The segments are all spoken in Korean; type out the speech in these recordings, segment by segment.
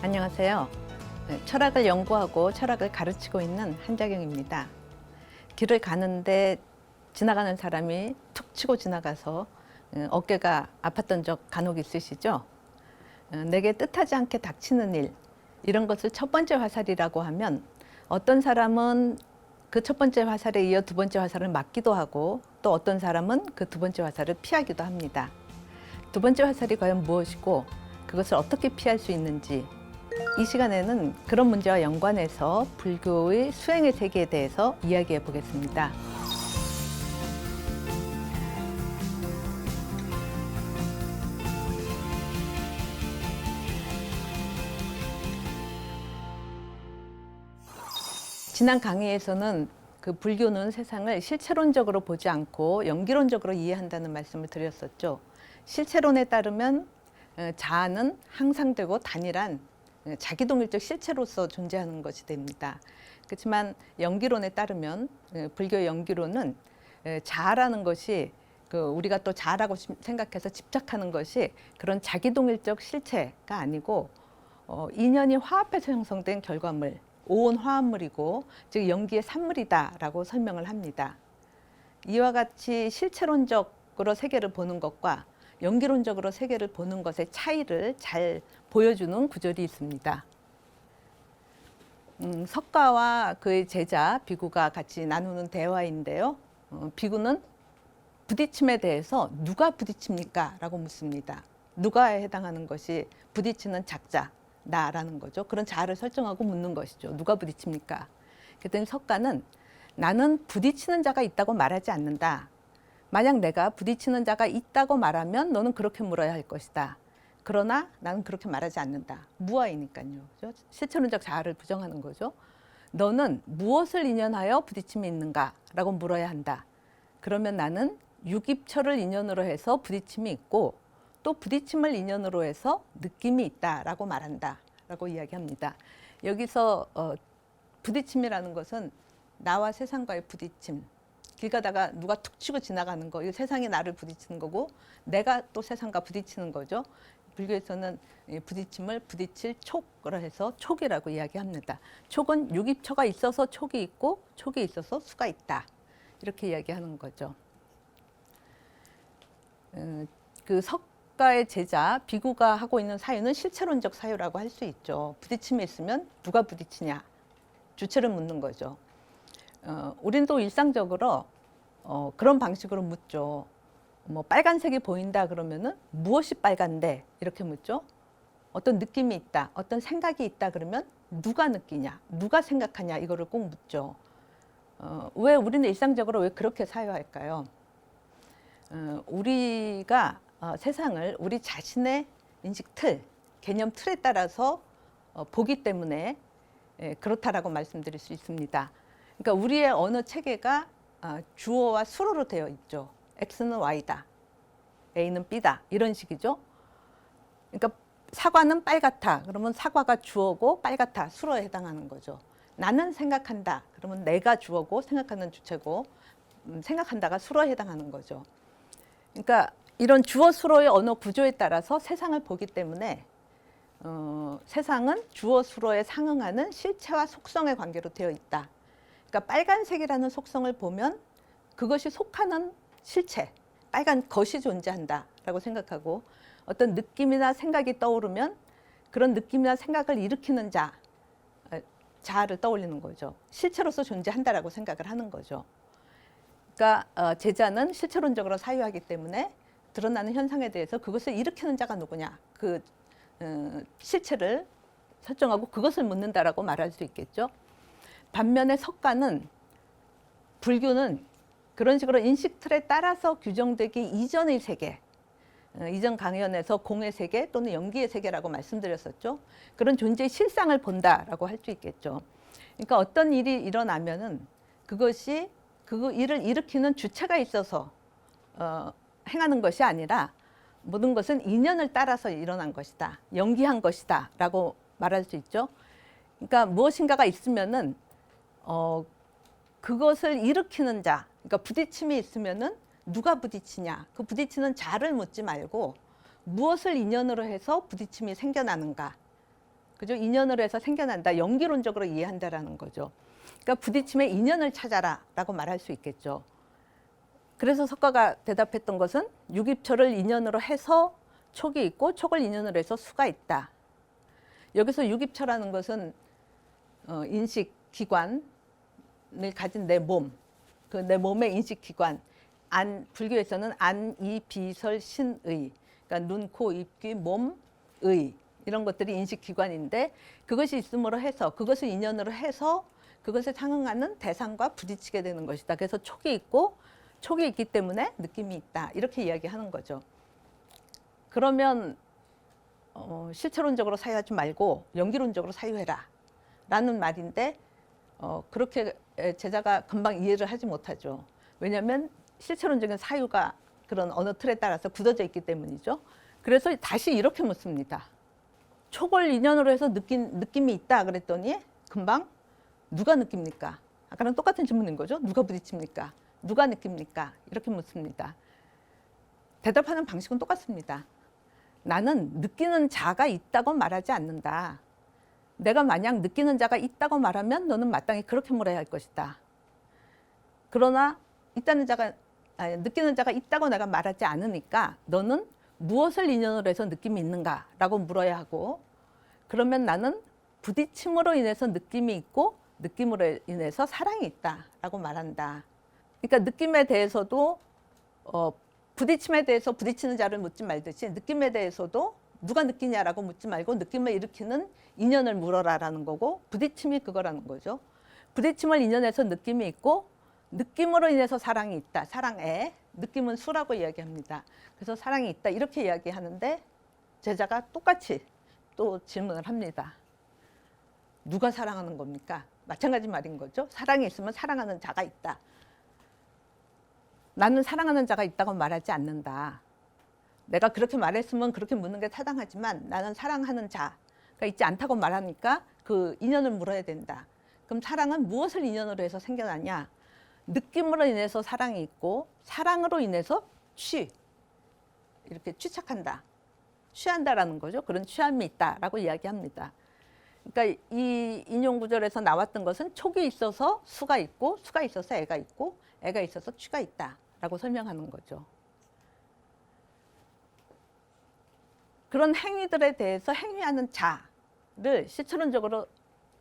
안녕하세요. 철학을 연구하고 철학을 가르치고 있는 한자경입니다. 길을 가는데 지나가는 사람이 툭 치고 지나가서 어깨가 아팠던 적 간혹 있으시죠? 내게 뜻하지 않게 닥치는 일, 이런 것을 첫 번째 화살이라고 하면 어떤 사람은 그 첫 번째 화살에 이어 두 번째 화살을 맞기도 하고 또 어떤 사람은 그 두 번째 화살을 피하기도 합니다. 두 번째 화살이 과연 무엇이고 그것을 어떻게 피할 수 있는지, 이 시간에는 그런 문제와 연관해서 불교의 수행의 세계에 대해서 이야기해 보겠습니다. 지난 강의에서는 그 불교는 세상을 실체론적으로 보지 않고 연기론적으로 이해한다는 말씀을 드렸었죠. 실체론에 따르면 자아는 항상되고 단일한 자기동일적 실체로서 존재하는 것이 됩니다. 그렇지만 연기론에 따르면 불교 연기론은 자아라는 것이 우리가 또 자아라고 생각해서 집착하는 것이 그런 자기동일적 실체가 아니고 인연이 화합해서 형성된 결과물, 오온 화합물이고 즉 연기의 산물이다라고 설명을 합니다. 이와 같이 실체론적으로 세계를 보는 것과 연기론적으로 세계를 보는 것의 차이를 잘 보여주는 구절이 있습니다. 석가와 그의 제자 비구가 같이 나누는 대화인데요. 비구는 부딪힘에 대해서 누가 부딪힙니까? 라고 묻습니다. 누가에 해당하는 것이 부딪히는 작자, 나라는 거죠. 그런 자아를 설정하고 묻는 것이죠. 누가 부딪힙니까? 그랬더니 석가는 나는 부딪히는 자가 있다고 말하지 않는다. 만약 내가 부딪히는 자가 있다고 말하면 너는 그렇게 물어야 할 것이다. 그러나 나는 그렇게 말하지 않는다. 무아이니까요. 그렇죠? 실체론적 자아를 부정하는 거죠. 너는 무엇을 인연하여 부딪힘이 있는가? 라고 물어야 한다. 그러면 나는 육입처를 인연으로 해서 부딪힘이 있고 또 부딪힘을 인연으로 해서 느낌이 있다라고 말한다 라고 이야기합니다. 여기서 부딪힘이라는 것은 나와 세상과의 부딪힘, 길 가다가 누가 툭 치고 지나가는 거, 이 세상이 나를 부딪히는 거고 내가 또 세상과 부딪히는 거죠. 불교에서는 부딪힘을 부딪힐 촉으로 해서 촉이라고 이야기합니다. 촉은 육입처가 있어서 촉이 있고 촉이 있어서 수가 있다, 이렇게 이야기하는 거죠. 그 석가의 제자 비구가 하고 있는 사유는 실체론적 사유라고 할 수 있죠. 부딪힘이 있으면 누가 부딪히냐, 주체를 묻는 거죠. 우리는 또 일상적으로 그런 방식으로 묻죠. 뭐 빨간색이 보인다 그러면은 무엇이 빨간데, 이렇게 묻죠. 어떤 느낌이 있다, 어떤 생각이 있다 그러면 누가 느끼냐, 누가 생각하냐, 이거를 꼭 묻죠. 왜 우리는 일상적으로 왜 그렇게 사유할까요? 우리가 세상을 우리 자신의 인식 틀, 개념 틀에 따라서 보기 때문에 그렇다라고 말씀드릴 수 있습니다. 그러니까 우리의 언어 체계가 주어와 수로로 되어 있죠. X는 Y다, A는 B다, 이런 식이죠. 그러니까 사과는 빨갛다 그러면 사과가 주어고 빨갛다, 수로에 해당하는 거죠. 나는 생각한다 그러면 내가 주어고 생각하는 주체고 생각한다가 수로에 해당하는 거죠. 그러니까 이런 주어 수로의 언어 구조에 따라서 세상을 보기 때문에 세상은 주어 수로에 상응하는 실체와 속성의 관계로 되어 있다. 그러니까 빨간색이라는 속성을 보면 그것이 속하는 실체, 빨간 것이 존재한다라고 생각하고, 어떤 느낌이나 생각이 떠오르면 그런 느낌이나 생각을 일으키는 자아를 떠올리는 거죠. 실체로서 존재한다라고 생각을 하는 거죠. 그러니까 제자는 실체론적으로 사유하기 때문에 드러나는 현상에 대해서 그것을 일으키는 자가 누구냐, 그 실체를 설정하고 그것을 묻는다라고 말할 수 있겠죠. 반면에 석가는, 불교는 그런 식으로 인식 틀에 따라서 규정되기 이전의 세계, 이전 강연에서 공의 세계 또는 연기의 세계라고 말씀드렸었죠. 그런 존재의 실상을 본다라고 할 수 있겠죠. 그러니까 어떤 일이 일어나면은 그것이 그 일을 일으키는 주체가 있어서 행하는 것이 아니라 모든 것은 인연을 따라서 일어난 것이다, 연기한 것이다 라고 말할 수 있죠. 그러니까 무엇인가가 있으면은 그것을 일으키는 자, 그러니까 부딪힘이 있으면은 누가 부딪히냐, 그 부딪히는 자를 묻지 말고 무엇을 인연으로 해서 부딪힘이 생겨나는가, 그죠? 인연으로 해서 생겨난다. 연기론적으로 이해한다라는 거죠. 그러니까 부딪힘의 인연을 찾아라라고 말할 수 있겠죠. 그래서 석가가 대답했던 것은 유깁초를 인연으로 해서 촉이 있고 촉을 인연으로 해서 수가 있다. 여기서 유깁초라는 것은 인식기관을 가진 내 몸, 그 내 몸의 인식기관, 불교에서는 안, 이, 비, 설, 신의, 그러니까 눈, 코, 입, 귀, 몸, 의 이런 것들이 인식기관인데 그것이 있음으로 해서 그것을 인연으로 해서 그것에 상응하는 대상과 부딪히게 되는 것이다. 그래서 촉이 있고 촉이 있기 때문에 느낌이 있다. 이렇게 이야기하는 거죠. 그러면 실체론적으로 사유하지 말고 연기론적으로 사유해라 라는 말인데 그렇게 제자가 금방 이해를 하지 못하죠. 왜냐하면 실체론적인 사유가 그런 어느 틀에 따라서 굳어져 있기 때문이죠. 그래서 다시 이렇게 묻습니다. 촉을 인연으로 해서 느낌이 있다 그랬더니 금방 누가 느낍니까? 아까랑 똑같은 질문인 거죠. 누가 부딪힙니까? 누가 느낍니까? 이렇게 묻습니다. 대답하는 방식은 똑같습니다. 나는 느끼는 자가 있다고 말하지 않는다. 내가 만약 느끼는 자가 있다고 말하면 너는 마땅히 그렇게 물어야 할 것이다. 그러나 느끼는 자가 있다고 내가 말하지 않으니까 너는 무엇을 인연으로 해서 느낌이 있는가라고 물어야 하고 그러면 나는 부딪힘으로 인해서 느낌이 있고 느낌으로 인해서 사랑이 있다라고 말한다. 그러니까 느낌에 대해서도 부딪힘에 대해서 부딪히는 자를 묻지 말듯이 느낌에 대해서도 누가 느끼냐라고 묻지 말고 느낌을 일으키는 인연을 물어라라는 거고 부딪힘이 그거라는 거죠. 부딪힘을 인연해서 느낌이 있고 느낌으로 인해서 사랑이 있다. 사랑에 느낌은 수라고 이야기합니다. 그래서 사랑이 있다 이렇게 이야기하는데 제자가 똑같이 또 질문을 합니다. 누가 사랑하는 겁니까? 마찬가지 말인 거죠. 사랑이 있으면 사랑하는 자가 있다. 나는 사랑하는 자가 있다고 말하지 않는다. 내가 그렇게 말했으면 그렇게 묻는 게 타당하지만 나는 사랑하는 자가 있지 않다고 말하니까 그 인연을 물어야 된다. 그럼 사랑은 무엇을 인연으로 해서 생겨나냐? 느낌으로 인해서 사랑이 있고 사랑으로 인해서 이렇게 취착한다. 취한다라는 거죠. 그런 취함이 있다라고 이야기합니다. 그러니까 이 인용 구절에서 나왔던 것은 촉이 있어서 수가 있고 수가 있어서 애가 있고 애가 있어서 취가 있다라고 설명하는 거죠. 그런 행위들에 대해서 행위하는 자를 실체론적으로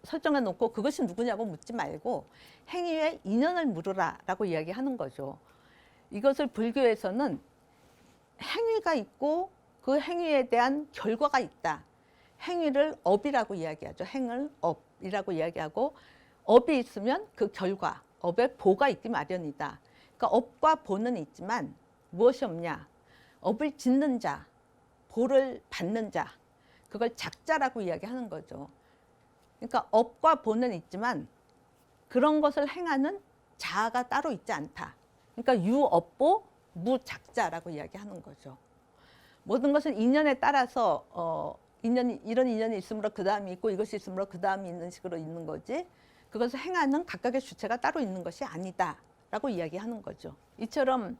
설정해 놓고 그것이 누구냐고 묻지 말고 행위의 인연을 물으라라고 이야기하는 거죠. 이것을 불교에서는 행위가 있고 그 행위에 대한 결과가 있다. 행위를 업이라고 이야기하죠. 행을 업이라고 이야기하고 업이 있으면 그 결과, 업의 보가 있기 마련이다. 그러니까 업과 보는 있지만 무엇이 없냐? 업을 짓는 자, 보를 받는 자, 그걸 작자라고 이야기하는 거죠. 그러니까 업과 보는 있지만 그런 것을 행하는 자아가 따로 있지 않다. 그러니까 유업보 무작자라고 이야기하는 거죠. 모든 것은 인연에 따라서 이런 인연이 있으므로 그 다음이 있고 이것이 있으므로 그 다음이 있는 식으로 있는 거지 그것을 행하는 각각의 주체가 따로 있는 것이 아니다라고 이야기하는 거죠. 이처럼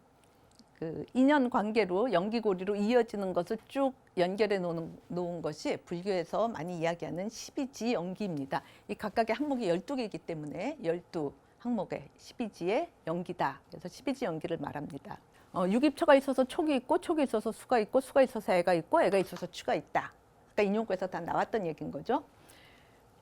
그 인연 관계로 연기고리로 이어지는 것을 쭉 연결해 놓은 것이 불교에서 많이 이야기하는 12지 연기입니다. 이 각각의 항목이 12개이기 때문에 12항목의 12지의 연기다. 그래서 12지 연기를 말합니다. 유깁초가 있어서 촉이 있고 촉이 있어서 수가 있고 수가 있어서 애가 있고 애가 있어서 취가 있다. 아까 인용구에서 다 나왔던 얘기인 거죠.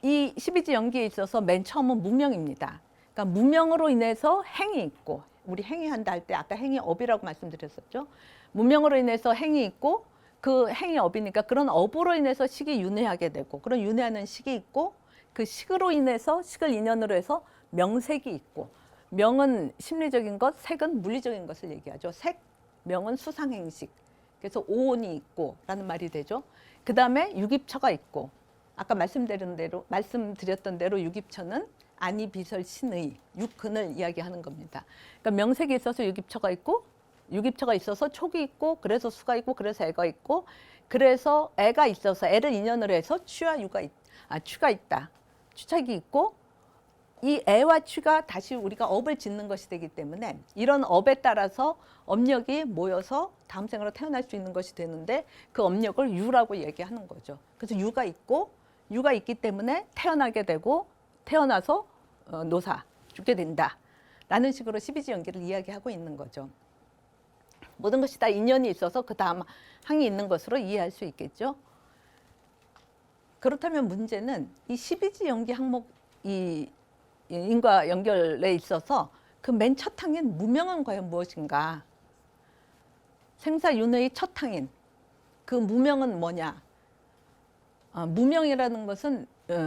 이 12지 연기에 있어서 맨 처음은 무명입니다. 그러니까 무명으로 인해서 행이 있고 우리 행위한다 할 때 아까 행위업이라고 말씀드렸었죠. 무명으로 인해서 행이 있고 그 행위업이니까 그런 업으로 인해서 식이 윤회하게 되고 그런 윤회하는 식이 있고 그 식으로 인해서 식을 인연으로 해서 명색이 있고 명은 심리적인 것, 색은 물리적인 것을 얘기하죠. 색, 명은 수상행식. 그래서 오온이 있고 라는 말이 되죠. 그 다음에 유깁초가 있고 아까 말씀드렸던 대로 유깁초는 안이 비설 신의 육근을 이야기하는 겁니다. 그러니까 명색이 있어서 유깁초가 있고 유깁초가 있어서 촉이 있고 그래서 수가 있고 그래서 애가 있고 그래서 애가 있어서 애를 인연으로 해서 취와 취가 있다. 취착이 있고 이 애와 취가 다시 우리가 업을 짓는 것이 되기 때문에 이런 업에 따라서 업력이 모여서 다음 생으로 태어날 수 있는 것이 되는데 그 업력을 유라고 얘기하는 거죠. 그래서 유가 있고 유가 있기 때문에 태어나게 되고 태어나서 노사 죽게 된다 라는 식으로 12지 연기를 이야기하고 있는 거죠. 모든 것이 다 인연이 있어서 그 다음 항이 있는 것으로 이해할 수 있겠죠. 그렇다면 문제는 이 12지 연기 항목 이 인과 연결에 있어서 그 맨 첫 항인 무명은 과연 무엇인가? 생사윤회의 첫 항인 그 무명은 뭐냐? 무명이라는 것은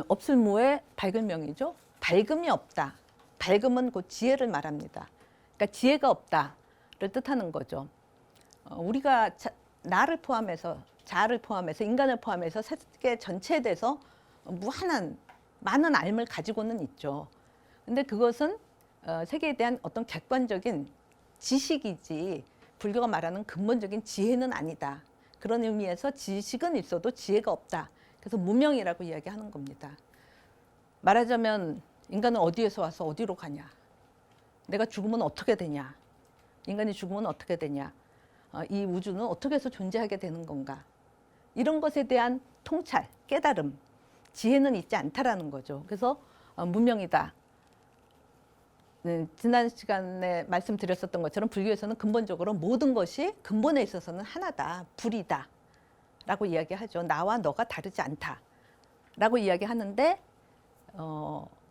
없을 무의 밝은 명이죠. 밝음이 없다. 밝음은 곧 지혜를 말합니다. 그러니까 지혜가 없다를 뜻하는 거죠. 우리가 나를 포함해서 자아를 포함해서 인간을 포함해서 세계 전체에 대해서 무한한 많은 알을 가지고는 있죠. 근데 그것은 세계에 대한 어떤 객관적인 지식이지 불교가 말하는 근본적인 지혜는 아니다. 그런 의미에서 지식은 있어도 지혜가 없다. 그래서 무명이라고 이야기하는 겁니다. 말하자면 인간은 어디에서 와서 어디로 가냐? 내가 죽으면 어떻게 되냐? 인간이 죽으면 어떻게 되냐? 이 우주는 어떻게 해서 존재하게 되는 건가? 이런 것에 대한 통찰, 깨달음, 지혜는 있지 않다라는 거죠. 그래서 무명이다. 지난 시간에 말씀드렸었던 것처럼 불교에서는 근본적으로 모든 것이 근본에 있어서는 하나다, 불이다 라고 이야기하죠. 나와 너가 다르지 않다 라고 이야기하는데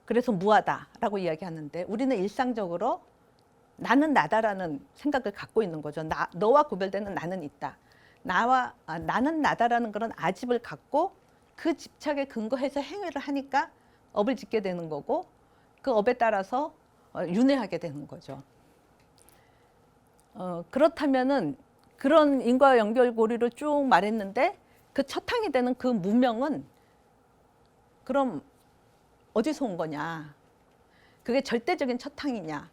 그래서 무하다 라고 이야기하는데 우리는 일상적으로 나는 나다라는 생각을 갖고 있는 거죠. 너와 구별되는 나는 있다. 나는 나다라는 그런 아집을 갖고 그 집착에 근거해서 행위를 하니까 업을 짓게 되는 거고 그 업에 따라서 윤회하게 되는 거죠. 그렇다면은 그런 인과 연결고리를 쭉 말했는데 그 첫 항이 되는 그 무명은 그럼 어디서 온 거냐? 그게 절대적인 첫 항이냐?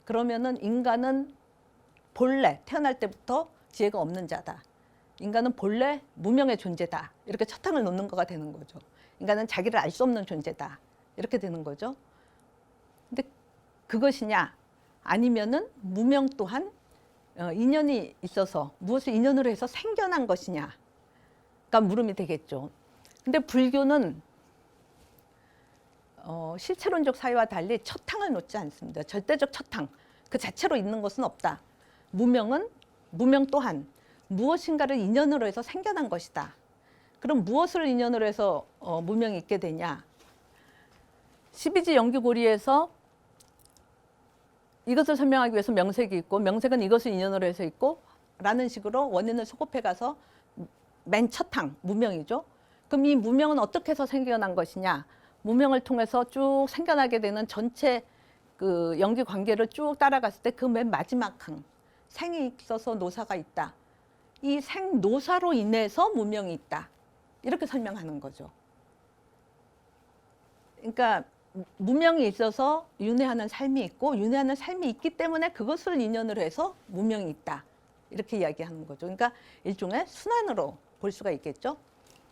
그러면은 인간은 본래 태어날 때부터 지혜가 없는 자다. 인간은 본래 무명의 존재다. 이렇게 첫 항을 놓는 거가 되는 거죠. 인간은 자기를 알 수 없는 존재다. 이렇게 되는 거죠. 근데 그것이냐? 아니면은 무명 또한 인연이 있어서 무엇을 인연으로 해서 생겨난 것이냐가 물음이 되겠죠. 근데 불교는 실체론적 사회와 달리 첫 항을 놓지 않습니다. 절대적 첫 항, 그 자체로 있는 것은 없다. 무명 또한 무엇인가를 인연으로 해서 생겨난 것이다. 그럼 무엇을 인연으로 해서 무명이 있게 되냐? 12지 연기고리에서 이것을 설명하기 위해서 명색이 있고 명색은 이것을 인연으로 해서 있고 라는 식으로 원인을 소급해 가서 맨 첫 항, 무명이죠. 그럼 이 무명은 어떻게 해서 생겨난 것이냐? 무명을 통해서 쭉 생겨나게 되는 전체 그 연기 관계를 쭉 따라갔을 때 그 맨 마지막 항, 생이 있어서 노사가 있다. 이 생노사로 인해서 무명이 있다. 이렇게 설명하는 거죠. 그러니까 무명이 있어서 윤회하는 삶이 있고 윤회하는 삶이 있기 때문에 그것을 인연으로 해서 무명이 있다. 이렇게 이야기하는 거죠. 그러니까 일종의 순환으로 볼 수가 있겠죠.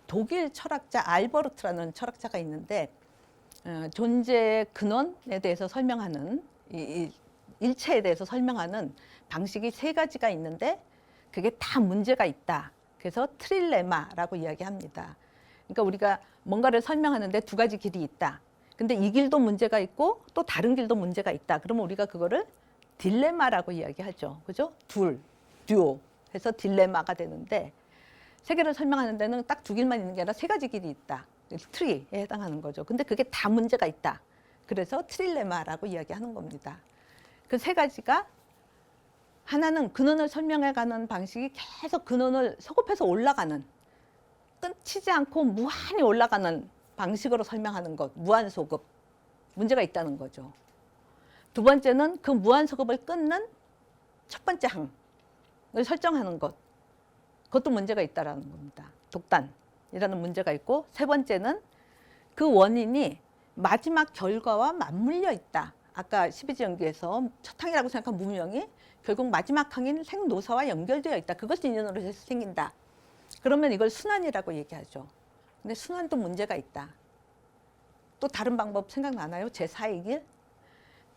독일 철학자 알버르트라는 철학자가 있는데 존재의 근원에 대해서 설명하는 이 일체에 대해서 설명하는 방식이 세 가지가 있는데 그게 다 문제가 있다. 그래서 트릴레마라고 이야기합니다. 그러니까 우리가 뭔가를 설명하는데 두 가지 길이 있다. 근데 이 길도 문제가 있고 또 다른 길도 문제가 있다. 그러면 우리가 그거를 딜레마라고 이야기하죠. 그죠? 듀오 해서 딜레마가 되는데 세계를 설명하는 데는 딱 두 길만 있는 게 아니라 세 가지 길이 있다. 트리에 해당하는 거죠. 근데 그게 다 문제가 있다. 그래서 트릴레마라고 이야기하는 겁니다. 그 세 가지가 하나는 근원을 설명해가는 방식이 계속 근원을 소급해서 올라가는 끊이지 않고 무한히 올라가는 방식으로 설명하는 것, 무한소급. 문제가 있다는 거죠. 두 번째는 그 무한소급을 끊는 첫 번째 항을 설정하는 것. 그것도 문제가 있다는 겁니다. 독단이라는 문제가 있고 세 번째는 그 원인이 마지막 결과와 맞물려 있다. 아까 12지 연기에서 첫 항이라고 생각한 무명이 결국 마지막 항인 생노사와 연결되어 있다. 그것이 인연으로 해서 생긴다. 그러면 이걸 순환이라고 얘기하죠. 근데 순환도 문제가 있다. 또 다른 방법 생각나나요? 제4의 길?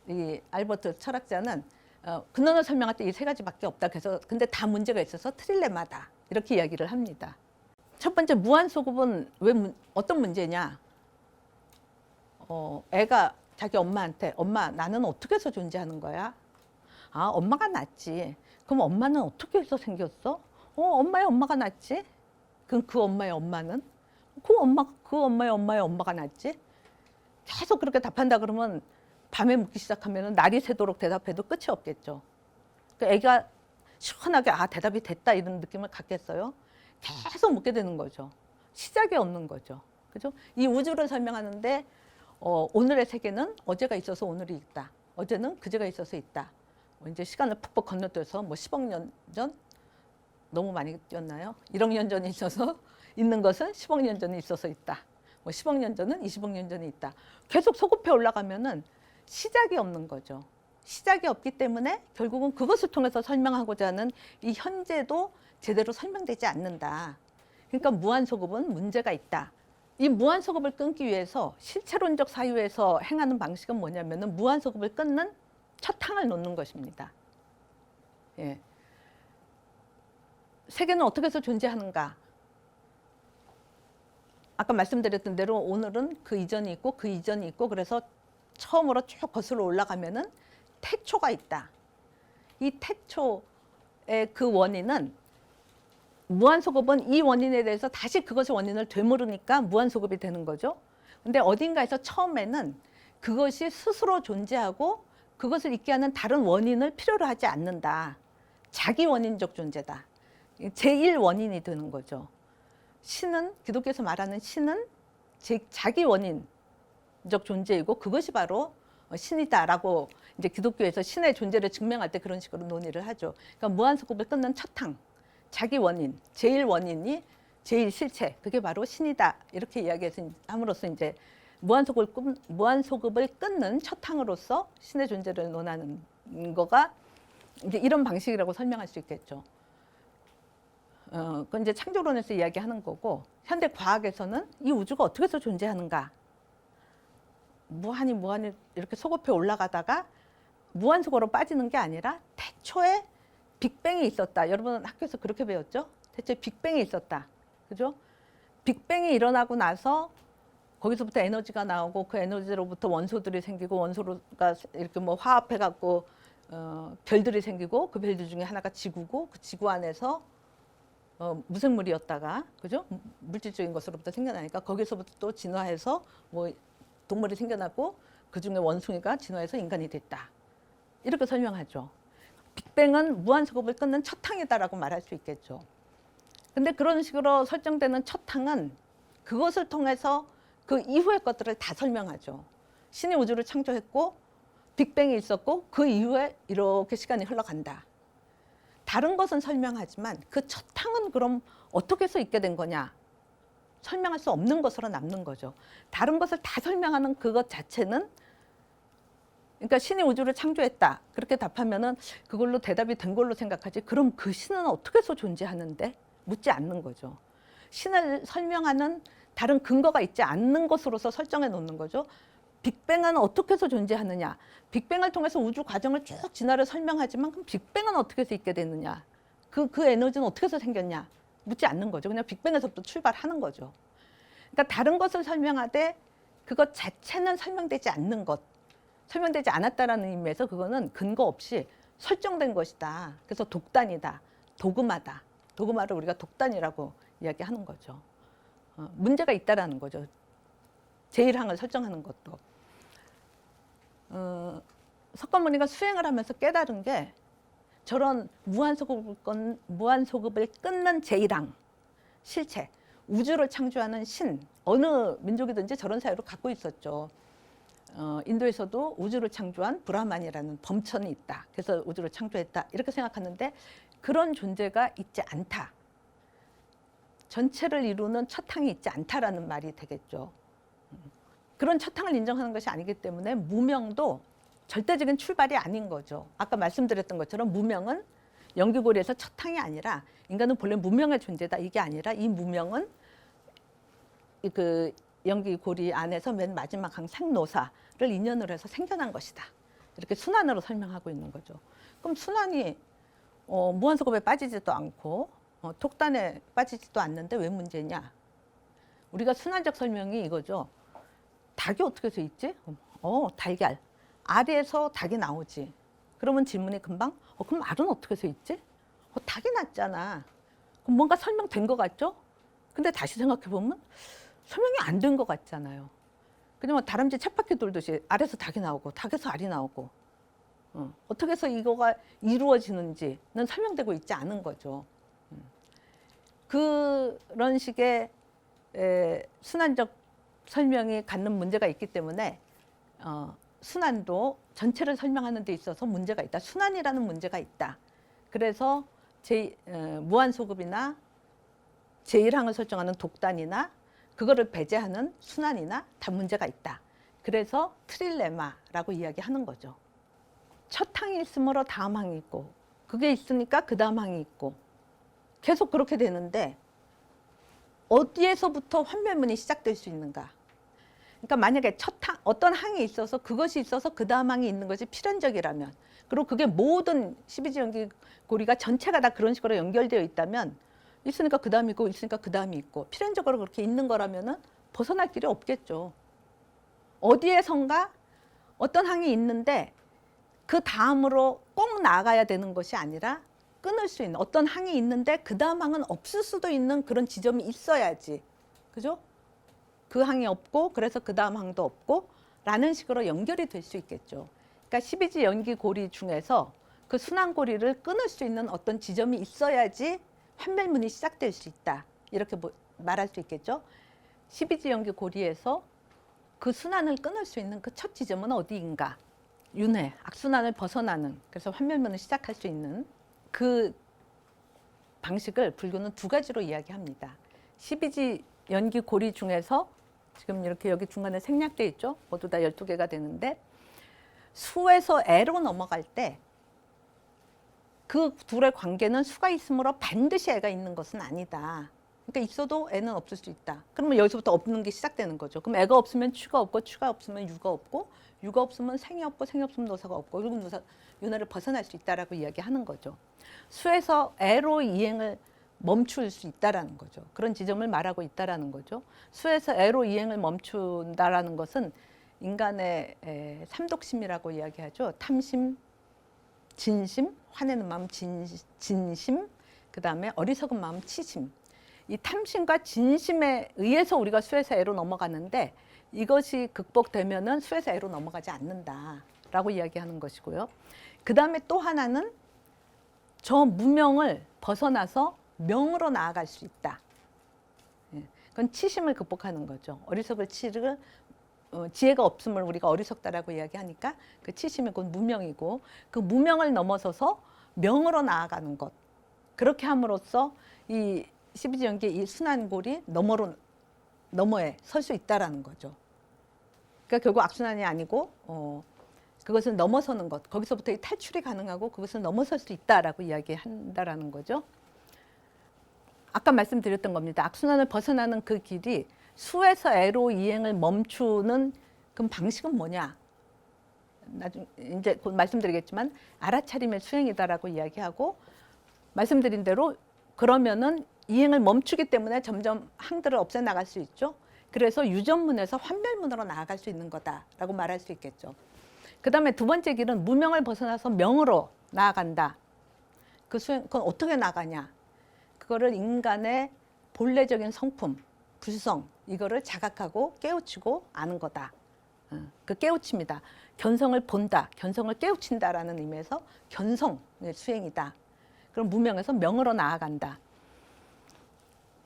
이 알버트 철학자는 근원을 설명할 때 이 세 가지밖에 없다. 그래서 근데 다 문제가 있어서 트릴레마다. 이렇게 이야기를 합니다. 첫 번째 무한소급은 어떤 문제냐? 애가 자기 엄마한테 엄마 나는 어떻게 해서 존재하는 거야? 아 엄마가 낳지. 그럼 엄마는 어떻게 해서 생겼어? 엄마의 엄마가 낳지. 그럼 그 엄마의 엄마는? 그 엄마의 엄마가 낳지. 계속 그렇게 답한다 그러면 밤에 묻기 시작하면 날이 새도록 대답해도 끝이 없겠죠. 그러니까 애가 시원하게 아 대답이 됐다 이런 느낌을 갖겠어요? 계속 묻게 되는 거죠. 시작이 없는 거죠. 그죠? 이 우주를 설명하는데 오늘의 세계는 어제가 있어서 오늘이 있다. 어제는 그제가 있어서 있다. 이제 시간을 푹푹 건너뛰어서 10억 년 전 너무 많이 뛰었나요? 1억 년 전에 있어서 있는 것은 10억 년 전에 있어서 있다. 10억 년 전은 20억 년 전에 있다. 계속 소급해 올라가면은 시작이 없는 거죠. 시작이 없기 때문에 결국은 그것을 통해서 설명하고자 하는 이 현재도 제대로 설명되지 않는다. 그러니까 무한소급은 문제가 있다. 이 무한소급을 끊기 위해서 실체론적 사유에서 행하는 방식은 뭐냐면은 무한소급을 끊는 첫 항을 놓는 것입니다. 예. 세계는 어떻게 해서 존재하는가? 아까 말씀드렸던 대로 오늘은 그 이전이 있고 그 이전이 있고 그래서 처음으로 쭉 거슬러 올라가면은 태초가 있다. 이 태초의 그 원인은 무한소급은 이 원인에 대해서 다시 그것의 원인을 되물으니까 무한소급이 되는 거죠. 근데 어딘가에서 처음에는 그것이 스스로 존재하고 그것을 있게 하는 다른 원인을 필요로 하지 않는다. 자기 원인적 존재다. 제1원인이 되는 거죠. 신은 기독교에서 말하는 신은 자기 원인적 존재이고 그것이 바로 신이다라고 이제 기독교에서 신의 존재를 증명할 때 그런 식으로 논의를 하죠. 그러니까 무한소급을 끊는 첫 항, 자기 원인, 제1원인이 제1실체, 그게 바로 신이다 이렇게 이야기해서 함으로써 이제 무한소급을 끊는 첫 항으로서 신의 존재를 논하는 거가 이제 이런 방식이라고 설명할 수 있겠죠. 그건 이제 창조론에서 이야기하는 거고 현대 과학에서는 이 우주가 어떻게 해서 존재하는가? 무한히 이렇게 소급해 올라가다가 무한소급으로 빠지는 게 아니라 태초에 빅뱅이 있었다. 여러분 학교에서 그렇게 배웠죠? 대체 빅뱅이 있었다. 그죠? 빅뱅이 일어나고 나서 거기서부터 에너지가 나오고 그 에너지로부터 원소들이 생기고 원소가 이렇게 화합해 갖고 별들이 생기고 그 별들 중에 하나가 지구고 그 지구 안에서 무생물이었다가 그죠? 물질적인 것으로부터 생겨나니까 거기서부터 또 진화해서 동물이 생겨나고 그 중에 원숭이가 진화해서 인간이 됐다. 이렇게 설명하죠. 빅뱅은 무한소급을 끊는 첫 항이다라고 말할 수 있겠죠. 근데 그런 식으로 설정되는 첫 항은 그것을 통해서 그 이후의 것들을 다 설명하죠. 신이 우주를 창조했고 빅뱅이 있었고 그 이후에 이렇게 시간이 흘러간다. 다른 것은 설명하지만 그 첫 항은 그럼 어떻게 해서 있게 된 거냐? 설명할 수 없는 것으로 남는 거죠. 다른 것을 다 설명하는 그것 자체는 그러니까 신이 우주를 창조했다. 그렇게 답하면은 그걸로 대답이 된 걸로 생각하지. 그럼 그 신은 어떻게 해서 존재하는데? 묻지 않는 거죠. 신을 설명하는 다른 근거가 있지 않는 것으로서 설정해 놓는 거죠. 빅뱅은 어떻게 해서 존재하느냐? 빅뱅을 통해서 우주 과정을 쭉 진화를 설명하지만 그럼 빅뱅은 어떻게 해서 있게 됐느냐? 그 에너지는 어떻게 해서 생겼냐? 묻지 않는 거죠. 그냥 빅뱅에서부터 출발하는 거죠. 그러니까 다른 것을 설명하되 그것 자체는 설명되지 않는 것, 설명되지 않았다라는 의미에서 그거는 근거 없이 설정된 것이다. 그래서 독단이다, 도그마다. 도그마를 우리가 독단이라고 이야기하는 거죠. 문제가 있다라는 거죠. 제1항을 설정하는 것도. 석가모니가 수행을 하면서 깨달은 게 저런 무한소급을 끊는 제1항, 실체, 우주를 창조하는 신, 어느 민족이든지 저런 사유를 갖고 있었죠. 인도에서도 우주를 창조한 브라만이라는 범천이 있다. 그래서 우주를 창조했다. 이렇게 생각하는데 그런 존재가 있지 않다. 전체를 이루는 첫 항이 있지 않다라는 말이 되겠죠. 그런 첫 항을 인정하는 것이 아니기 때문에 무명도 절대적인 출발이 아닌 거죠. 아까 말씀드렸던 것처럼 무명은 연기고리에서 첫 항이 아니라 인간은 본래 무명의 존재다. 이게 아니라 이 무명은 그 연기고리 안에서 맨 마지막 항 생노사를 인연으로 해서 생겨난 것이다. 이렇게 순환으로 설명하고 있는 거죠. 그럼 순환이 무한소급에 빠지지도 않고 독단에 빠지지도 않는데 왜 문제냐? 우리가 순환적 설명이 이거죠. 닭이 어떻게 돼 있지? 달걀. 알에서 닭이 나오지. 그러면 질문이 금방 그럼 알은 어떻게 돼 있지? 닭이 났잖아. 그럼 뭔가 설명된 것 같죠? 근데 다시 생각해 보면 설명이 안 된 것 같잖아요. 그냥 다람쥐 쳇바퀴 돌듯이 알에서 닭이 나오고 닭에서 알이 나오고 어떻게 해서 이거가 이루어지는지는 설명되고 있지 않은 거죠. 그런 식의 순환적 설명이 갖는 문제가 있기 때문에 순환도 전체를 설명하는 데 있어서 문제가 있다. 순환이라는 문제가 있다. 그래서 무한소급이나 제1항을 설정하는 독단이나 그거를 배제하는 순환이나 다 문제가 있다. 그래서 트릴레마라고 이야기하는 거죠. 첫 항이 있으므로 다음 항이 있고 그게 있으니까 그 다음 항이 있고 계속 그렇게 되는데 어디에서부터 환멸문이 시작될 수 있는가? 그러니까 만약에 어떤 항이 있어서 그것이 있어서 그 다음 항이 있는 것이 필연적이라면 그리고 그게 모든 12지 연기고리가 전체가 다 그런 식으로 연결되어 있다면 있으니까 그 다음이 있고 있으니까 그 다음이 있고 필연적으로 그렇게 있는 거라면은 벗어날 길이 없겠죠. 어디에선가 어떤 항이 있는데 그 다음으로 꼭 나아가야 되는 것이 아니라 끊을 수 있는 어떤 항이 있는데 그 다음 항은 없을 수도 있는 그런 지점이 있어야지. 그죠? 그 항이 없고 그래서 그 다음 항도 없고 라는 식으로 연결이 될 수 있겠죠. 그러니까 12지 연기고리 중에서 그 순환고리를 끊을 수 있는 어떤 지점이 있어야지 환멸문이 시작될 수 있다. 이렇게 말할 수 있겠죠. 12지 연기고리에서 그 순환을 끊을 수 있는 그 첫 지점은 어디인가? 윤회, 악순환을 벗어나는 그래서 환멸문을 시작할 수 있는 그 방식을 불교는 두 가지로 이야기합니다. 12지 연기고리 중에서 지금 이렇게 여기 중간에 생략되어 있죠. 모두 다 12개가 되는데 수에서 애로 넘어갈 때 그 둘의 관계는 수가 있으므로 반드시 애가 있는 것은 아니다. 그러니까 있어도 애는 없을 수 있다. 그러면 여기서부터 없는 게 시작되는 거죠. 그럼 애가 없으면 취가 없고 취가 없으면 유가 없고 유가 없으면 생이 없고 생이 없으면 노사가 없고 그리고 윤회를 벗어날 수 있다라고 이야기하는 거죠. 수에서 애로 이행을 멈출 수 있다라는 거죠. 그런 지점을 말하고 있다라는 거죠. 수에서 애로 이행을 멈춘다라는 것은 인간의 삼독심이라고 이야기하죠. 탐심, 진심, 화내는 마음 진심, 그 다음에 어리석은 마음 치심. 이 탐심과 진심에 의해서 우리가 수에서 애로 넘어가는데 이것이 극복되면은 수에서 애로 넘어가지 않는다라고 이야기하는 것이고요. 그 다음에 또 하나는 저 무명을 벗어나서 명으로 나아갈 수 있다. 그건 치심을 극복하는 거죠. 어리석을 치를 지혜가 없음을 우리가 어리석다라고 이야기하니까 그 치심이 곧 무명이고 그 무명을 넘어서서 명으로 나아가는 것. 그렇게 함으로써 이 12지 연기의 이 순환골이 너머에 설 수 있다라는 거죠. 그러니까 결국 악순환이 아니고 그것을 넘어서는 것. 거기서부터 이 탈출이 가능하고 그것을 넘어설 수 있다라고 이야기한다라는 거죠. 아까 말씀드렸던 겁니다. 악순환을 벗어나는 그 길이 수에서 애로 이행을 멈추는 그 방식은 뭐냐? 나중에 이제 곧 말씀드리겠지만 알아차림의 수행이다라고 이야기하고 말씀드린 대로 그러면은 이행을 멈추기 때문에 점점 항들을 없애 나갈 수 있죠. 그래서 유전문에서 환멸문으로 나아갈 수 있는 거다라고 말할 수 있겠죠. 그 다음에 두 번째 길은 무명을 벗어나서 명으로 나아간다. 그 수행, 그건 어떻게 나가냐? 그거를 인간의 본래적인 성품, 불성, 이거를 자각하고 깨우치고 아는 거다. 그 깨우침이다. 견성을 본다, 견성을 깨우친다라는 의미에서 견성의 수행이다. 그럼 무명에서 명으로 나아간다.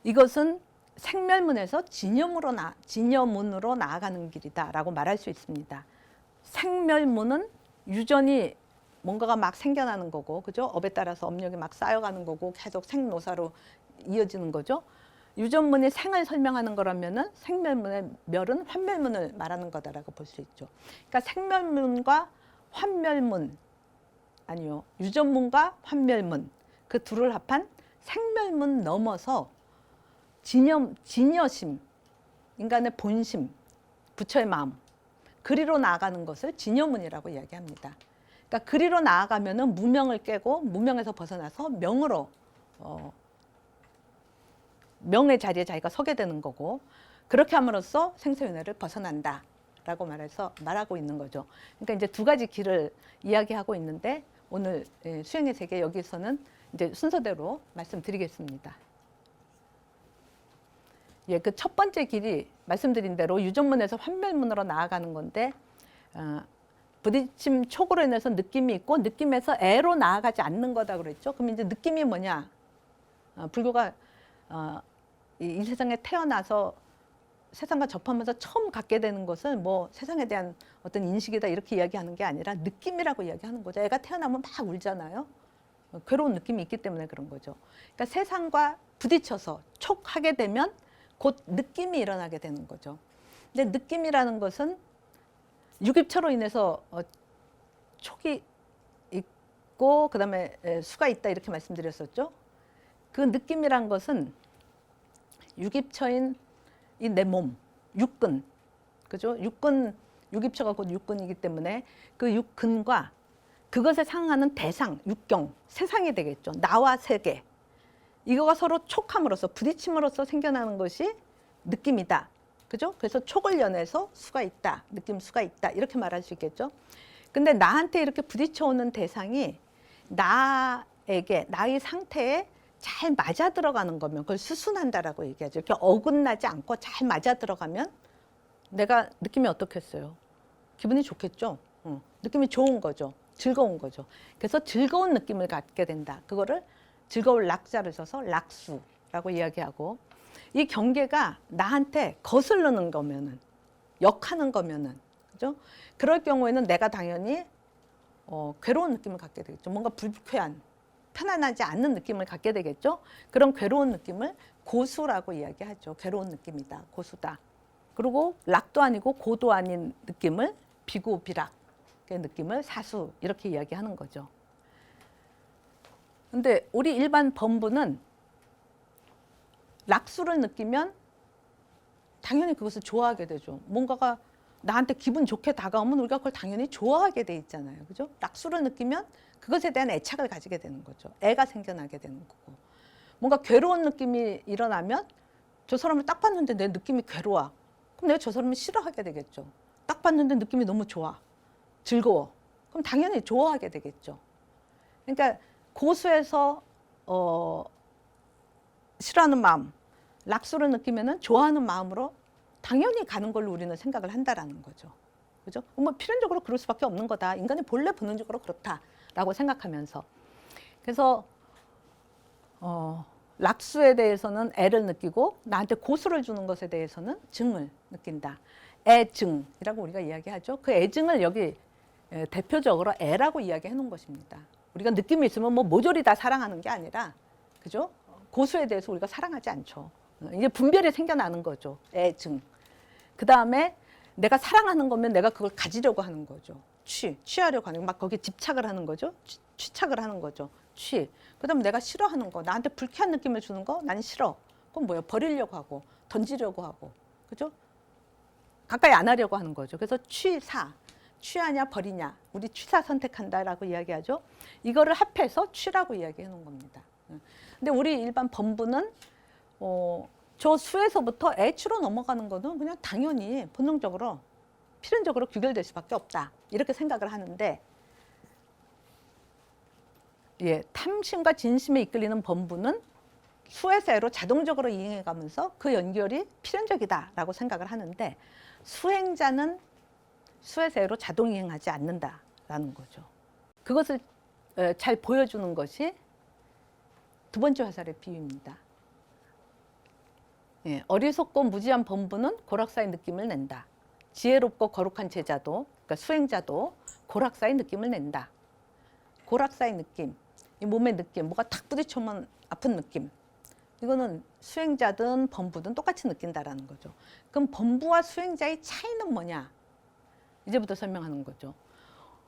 이것은 생멸문에서 진여문으로 나아가는 길이다라고 말할 수 있습니다. 생멸문은 유전이 뭔가가 막 생겨나는 거고, 그죠? 업에 따라서 업력이 막 쌓여가는 거고, 계속 생노사로 이어지는 거죠. 유전문이 생을 설명하는 거라면은 생멸문의 멸은 환멸문을 말하는 거다라고 볼 수 있죠. 그러니까 생멸문과 환멸문, 아니요, 유전문과 환멸문, 그 둘을 합한 생멸문 넘어서 진여심, 인간의 본심, 부처의 마음, 그리로 나아가는 것을 진여문이라고 이야기합니다. 그러니까 그리로 나아가면은 무명을 깨고 무명에서 벗어나서 명으로 명의 자리에 자기가 서게 되는 거고, 그렇게 함으로써 생사윤회를 벗어난다라고 말하고 있는 거죠. 그러니까 이제 두 가지 길을 이야기하고 있는데 오늘 수행의 세계 여기서는 이제 순서대로 말씀드리겠습니다. 예, 그 첫 번째 길이 말씀드린 대로 유전문에서 환멸문으로 나아가는 건데, 부딪힘 촉으로 인해서 느낌이 있고 느낌에서 애로 나아가지 않는 거다 그랬죠. 그럼 이제 느낌이 뭐냐? 불교가 이 세상에 태어나서 세상과 접하면서 처음 갖게 되는 것은 뭐 세상에 대한 어떤 인식이다 이렇게 이야기하는 게 아니라 느낌이라고 이야기하는 거죠. 애가 태어나면 막 울잖아요. 괴로운 느낌이 있기 때문에 그런 거죠. 그러니까 세상과 부딪혀서 촉하게 되면 곧 느낌이 일어나게 되는 거죠. 근데 느낌이라는 것은 육입처로 인해서 촉이 있고 그다음에 수가 있다 이렇게 말씀드렸었죠. 그 느낌이란 것은 육입처인 이 내 몸, 육근, 그죠? 육근, 육입처가 곧 육근이기 때문에 그 육근과 그것에 상하는 대상, 육경, 세상이 되겠죠. 나와 세계. 이거가 서로 촉함으로써 부딪힘으로써 생겨나는 것이 느낌이다. 그죠? 그래서 촉을 연해서 수가 있다. 느낌 수가 있다. 이렇게 말할 수 있겠죠. 근데 나한테 이렇게 부딪혀 오는 대상이 나에게, 나의 상태에 잘 맞아 들어가는 거면 그걸 수순한다라고 얘기하죠. 이렇게 어긋나지 않고 잘 맞아 들어가면 내가 느낌이 어떻겠어요? 기분이 좋겠죠? 느낌이 좋은 거죠. 즐거운 거죠. 그래서 즐거운 느낌을 갖게 된다. 그거를 즐거울 락자를 써서 락수라고 이야기하고, 이 경계가 나한테 거슬르는 거면은, 역하는 거면은, 그죠? 그럴 경우에는 내가 당연히 괴로운 느낌을 갖게 되겠죠. 뭔가 불쾌한, 편안하지 않는 느낌을 갖게 되겠죠. 그런 괴로운 느낌을 고수라고 이야기하죠. 괴로운 느낌이다, 고수다. 그리고 락도 아니고 고도 아닌 느낌을 비고 비락의 느낌을 사수 이렇게 이야기하는 거죠. 근데 우리 일반 범부는 락수를 느끼면 당연히 그것을 좋아하게 되죠. 뭔가가 나한테 기분 좋게 다가오면 우리가 그걸 당연히 좋아하게 돼 있잖아요. 그죠? 락수를 느끼면 그것에 대한 애착을 가지게 되는 거죠. 애가 생겨나게 되는 거고. 뭔가 괴로운 느낌이 일어나면 저 사람을 딱 봤는데 내 느낌이 괴로워. 그럼 내가 저 사람을 싫어하게 되겠죠. 딱 봤는데 느낌이 너무 좋아. 즐거워. 그럼 당연히 좋아하게 되겠죠. 그러니까 고수에서 싫어하는 마음, 락수를 느끼면은 좋아하는 마음으로 당연히 가는 걸로 우리는 생각을 한다라는 거죠. 그죠? 뭐 필연적으로 그럴 수밖에 없는 거다. 인간의 본래 본능적으로 그렇다라고 생각하면서. 그래서 락수에 대해서는 애를 느끼고 나한테 고수를 주는 것에 대해서는 증을 느낀다. 애증이라고 우리가 이야기하죠. 그 애증을 여기 대표적으로 애라고 이야기해 놓은 것입니다. 우리가 느낌이 있으면 뭐 모조리 다 사랑하는 게 아니라, 그죠? 고수에 대해서 우리가 사랑하지 않죠. 이게 분별이 생겨나는 거죠. 애증. 그 다음에 내가 사랑하는 거면 내가 그걸 가지려고 하는 거죠. 취하려고 하는 거. 막 거기에 집착을 하는 거죠. 취착을 하는 거죠. 그 다음에 내가 싫어하는 거. 나한테 불쾌한 느낌을 주는 거. 나는 싫어. 그럼 뭐예요? 버리려고 하고, 던지려고 하고. 그죠? 가까이 안 하려고 하는 거죠. 그래서 취사. 취하냐 버리냐. 우리 취사 선택한다라고 이야기하죠. 이거를 합해서 취라고 이야기해 놓은 겁니다. 근데 우리 일반 범부는 저 수에서부터 애취로 넘어가는 거는 그냥 당연히 본능적으로 필연적으로 귀결될 수밖에 없다 이렇게 생각을 하는데, 예, 탐심과 진심에 이끌리는 범부는 수에서 애로 자동적으로 이행해가면서 그 연결이 필연적이다라고 생각을 하는데, 수행자는 수에서 애로 자동 이행하지 않는다라는 거죠. 그것을 잘 보여주는 것이 두 번째 화살의 비유입니다. 예, 어리석고 무지한 범부는 고락사의 느낌을 낸다. 지혜롭고 거룩한 제자도, 그러니까 수행자도 고락사의 느낌을 낸다. 고락사의 느낌, 이 몸의 느낌, 뭐가 탁 부딪히면 아픈 느낌. 이거는 수행자든 범부든 똑같이 느낀다라는 거죠. 그럼 범부와 수행자의 차이는 뭐냐? 이제부터 설명하는 거죠.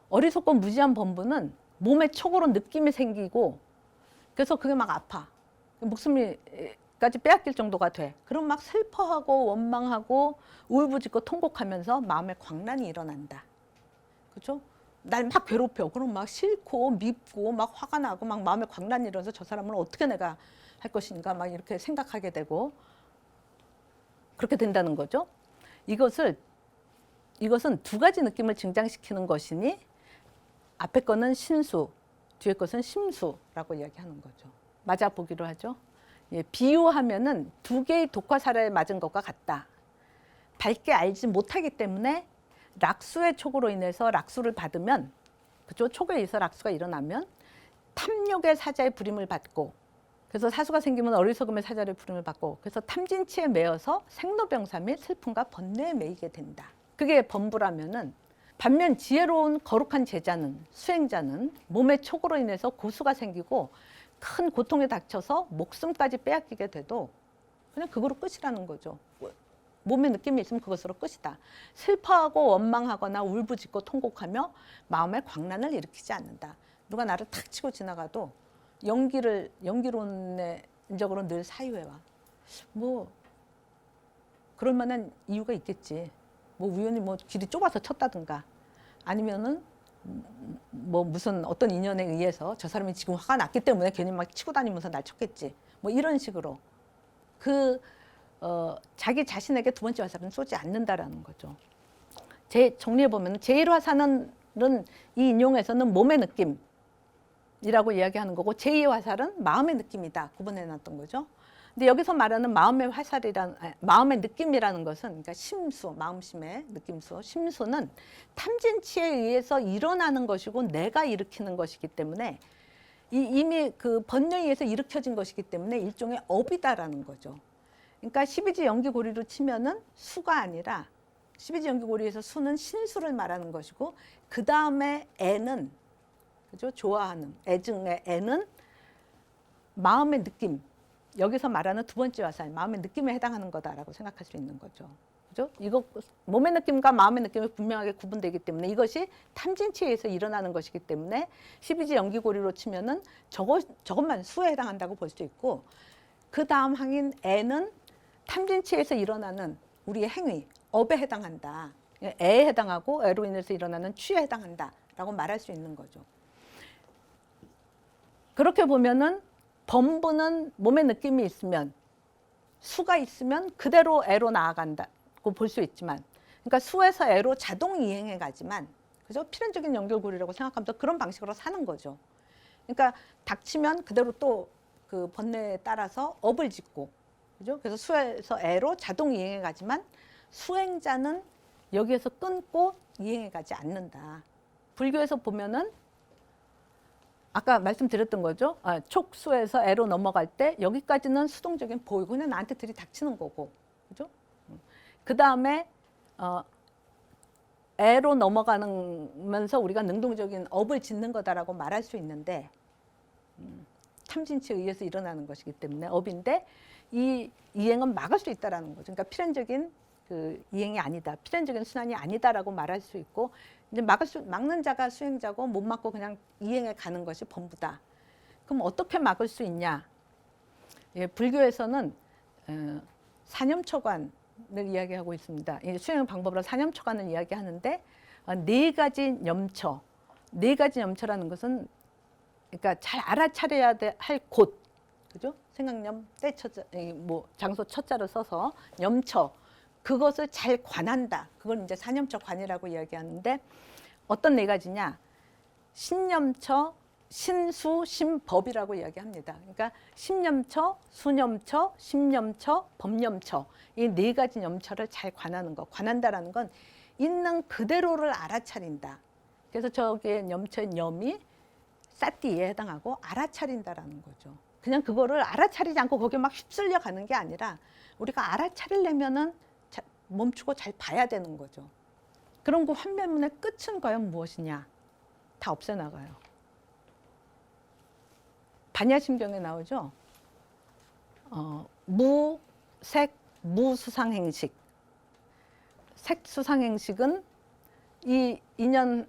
어리석고 무지한 범부는 몸에 촉으로 느낌이 생기고, 그래서 그게 막 아파. 목숨까지 빼앗길 정도가 돼. 그럼 막 슬퍼하고 원망하고 울부짖고 통곡하면서 마음에 광란이 일어난다. 그렇죠? 날 막 괴롭혀. 그럼 막 싫고 밉고 막 화가 나고 막 마음에 광란이 일어나서 저 사람을 어떻게 내가 할 것인가 막 이렇게 생각하게 되고 그렇게 된다는 거죠. 이것은 두 가지 느낌을 증장시키는 것이니 앞에 거는 신수, 뒤에 것은 심수라고 이야기하는 거죠. 맞아 보기로 하죠. 예, 비유하면은 두 개의 독화살에 맞은 것과 같다. 밝게 알지 못하기 때문에 락수의 촉으로 인해서 락수를 받으면, 그죠? 촉에 의해서 락수가 일어나면 탐욕의 사자의 부림을 받고, 그래서 사수가 생기면 어리석음의 사자의 부림을 받고, 그래서 탐진치에 매여서 생로병사 및 슬픔과 번뇌에 매이게 된다. 그게 범부라면은, 반면 지혜로운 거룩한 제자는, 수행자는 몸의 촉으로 인해서 고수가 생기고 큰 고통에 닥쳐서 목숨까지 빼앗기게 돼도 그냥 그거로 끝이라는 거죠. 몸의 느낌이 있으면 그것으로 끝이다. 슬퍼하고 원망하거나 울부짖고 통곡하며 마음의 광란을 일으키지 않는다. 누가 나를 탁 치고 지나가도 연기론적으로 늘 사유해와. 뭐 그럴 만한 이유가 있겠지. 뭐 우연히 뭐 길이 좁아서 쳤다든가, 아니면은 뭐 무슨 어떤 인연에 의해서 저 사람이 지금 화가 났기 때문에 괜히 막 치고 다니면서 날 쳤겠지. 뭐 이런 식으로 자기 자신에게 두 번째 화살은 쏘지 않는다라는 거죠. 정리해 보면 제1화살은 이 인용에서는 몸의 느낌이라고 이야기하는 거고, 제2의 화살은 마음의 느낌이다 구분해 놨던 거죠. 근데 여기서 말하는 마음의 마음의 느낌이라는 것은, 그러니까 심수, 마음심의 느낌수, 심수는 탐진치에 의해서 일어나는 것이고 내가 일으키는 것이기 때문에, 이미 그 번뇌에 의해서 일으켜진 것이기 때문에 일종의 업이다라는 거죠. 그러니까 12지 연기고리로 치면은 수가 아니라, 12지 연기고리에서 수는 신수를 말하는 것이고, 그 다음에 애는, 그죠? 좋아하는, 애증의 애는 마음의 느낌, 여기서 말하는 두 번째 화살, 마음의 느낌에 해당하는 거다라고 생각할 수 있는 거죠. 그죠? 이거 몸의 느낌과 마음의 느낌이 분명하게 구분되기 때문에 이것이 탐진치에 의해서 일어나는 것이기 때문에 12지 연기고리로 치면은 저것만 수에 해당한다고 볼 수 있고, 그 다음 항인 애는 탐진치에서 일어나는 우리의 행위, 업에 해당한다. 애에 해당하고 애로 인해서 일어나는 취에 해당한다라고 말할 수 있는 거죠. 그렇게 보면은 범부는 몸의 느낌이 있으면, 수가 있으면 그대로 애로 나아간다고 볼 수 있지만, 그러니까 수에서 애로 자동 이행해 가지만, 그죠? 필연적인 연결고리라고 생각하면서 그런 방식으로 사는 거죠. 그러니까 닥치면 그대로 또 그 번뇌에 따라서 업을 짓고, 그죠? 그래서 수에서 애로 자동 이행해 가지만 수행자는 여기에서 끊고 이행해 가지 않는다. 불교에서 보면은 아까 말씀드렸던 거죠. 촉수에서 애로 넘어갈 때 여기까지는 수동적인 보이고 그냥 나한테 들이닥치는 거고, 그죠? 그 다음에 애로 넘어가면서 우리가 능동적인 업을 짓는 거다라고 말할 수 있는데, 탐진치에 의해서 일어나는 것이기 때문에 업인데, 이 이행은 막을 수 있다라는 거죠. 그러니까 필연적인 그 이행이 아니다, 필연적인 순환이 아니다라고 말할 수 있고, 이제 막는 자가 수행자고 못 막고 그냥 이행해 가는 것이 범부다. 그럼 어떻게 막을 수 있냐? 예, 불교에서는 사념초관을 이야기하고 있습니다. 수행 방법으로 사념초관을 이야기하는데, 네 가지 염처, 네 가지 염처라는 것은, 그러니까 잘 알아차려야 할 곳, 그죠? 생각념, 때처자, 뭐 장소 처자를 써서 염처, 그것을 잘 관한다. 그걸 이제 사념처 관이라고 이야기하는데, 어떤 네 가지냐? 신념처, 신수, 신법이라고 이야기합니다. 그러니까 신념처, 수념처, 심념처, 법념처, 이 네 가지 염처를 잘 관하는 거. 관한다라는 건 있는 그대로를 알아차린다. 그래서 저기에 염처인 염이 사띠에 해당하고 알아차린다라는 거죠. 그냥 그거를 알아차리지 않고 거기에 막 휩쓸려 가는 게 아니라, 우리가 알아차리려면은 멈추고 잘 봐야 되는 거죠. 그런 그 환멸문의 끝은 과연 무엇이냐? 다 없애나가요. 반야심경에 나오죠. 무, 색, 무수상행식. 색수상행식은 이 인연